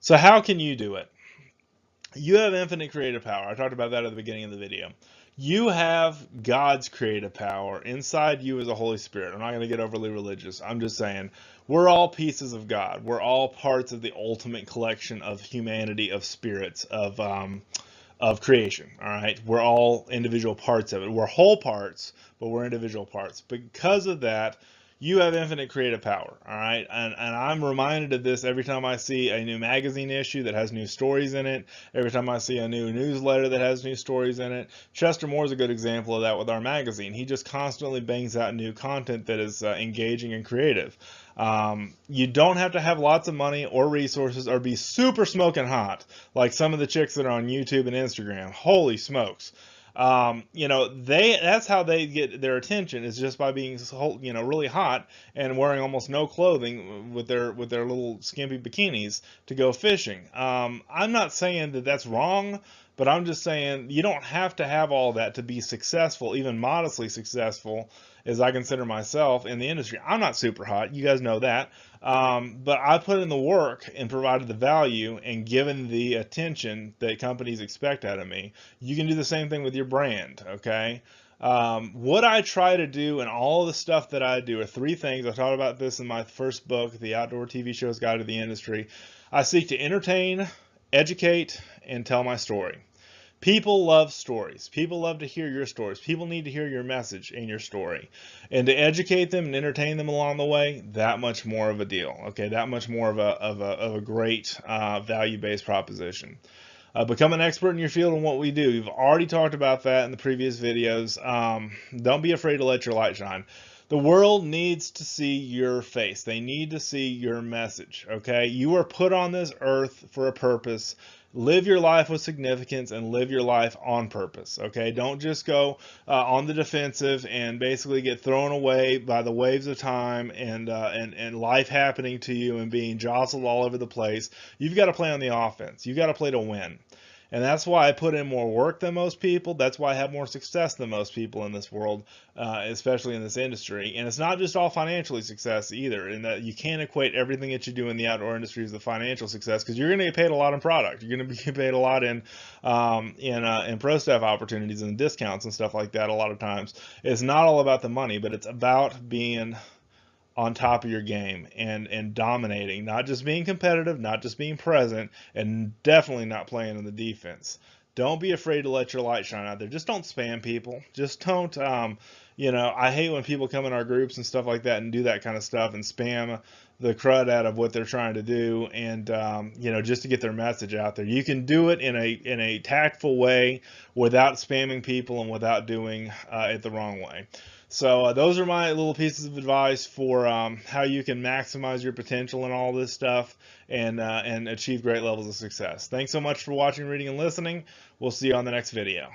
So how can you do it? You have infinite creative power. I talked about that at the beginning of the video. You have God's creative power inside you as a Holy Spirit. I'm not going to get overly religious. I'm just saying we're all pieces of God. We're all parts of the ultimate collection of humanity, of spirits, of creation. All right, we're all individual parts of it. We're whole parts, but we're individual parts. Because of that, you have infinite creative power. All right, and I'm reminded of this every time I see a new magazine issue that has new stories in it. Every time I see a new newsletter that has new stories in it. Chester Moore's a good example of that with our magazine. He just constantly bangs out new content that is engaging and creative. You don't have to have lots of money or resources or be super smoking hot like some of the chicks that are on YouTube and Instagram. Holy smokes. That's how they get their attention, is just by being really hot and wearing almost no clothing with their little skimpy bikinis to go fishing. I'm not saying that that's wrong, but I'm just saying you don't have to have all that to be successful, even modestly successful, as I consider myself in the industry. I'm not super hot, you guys know that, but I put in the work and provided the value and given the attention that companies expect out of me. You can do the same thing with your brand, okay? What I try to do and all of the stuff that I do are three things. I talked about this in my first book, The Outdoor TV Show's Guide to the Industry. I seek to entertain, educate, and tell my story. People love stories. People love to hear your stories. People need to hear your message and your story. And to educate them and entertain them along the way, that much more of a deal. Okay, that much more of a great value-based proposition. Become an expert in your field and what we do. We've already talked about that in the previous videos. Don't be afraid to let your light shine. The world needs to see your face. They need to see your message, okay? You are put on this earth for a purpose. Live your life with significance and live your life on purpose, okay? Don't just go on the defensive and basically get thrown away by the waves of time and life happening to you and being jostled all over the place. You've got to play on the offense. You've got to play to win. And that's why I put in more work than most people. That's why I have more success than most people in this world, especially in this industry. And it's not just all financially success either, in that you can't equate everything that you do in the outdoor industry as the financial success, because you're going to get paid a lot in product. You're going to be paid a lot in pro staff opportunities and discounts and stuff like that a lot of times. It's not all about the money, but it's about being on top of your game and dominating, not just being competitive, not just being present, and definitely not playing in the defense. Don't be afraid to let your light shine out there. Just don't spam people. Just don't, I hate when people come in our groups and stuff like that and do that kind of stuff and spam the crud out of what they're trying to do, and just to get their message out there. You can do it in a tactful way without spamming people and without doing it the wrong way. So those are my little pieces of advice for how you can maximize your potential and all this stuff and achieve great levels of success. Thanks so much for watching, reading, and listening. We'll see you on the next video.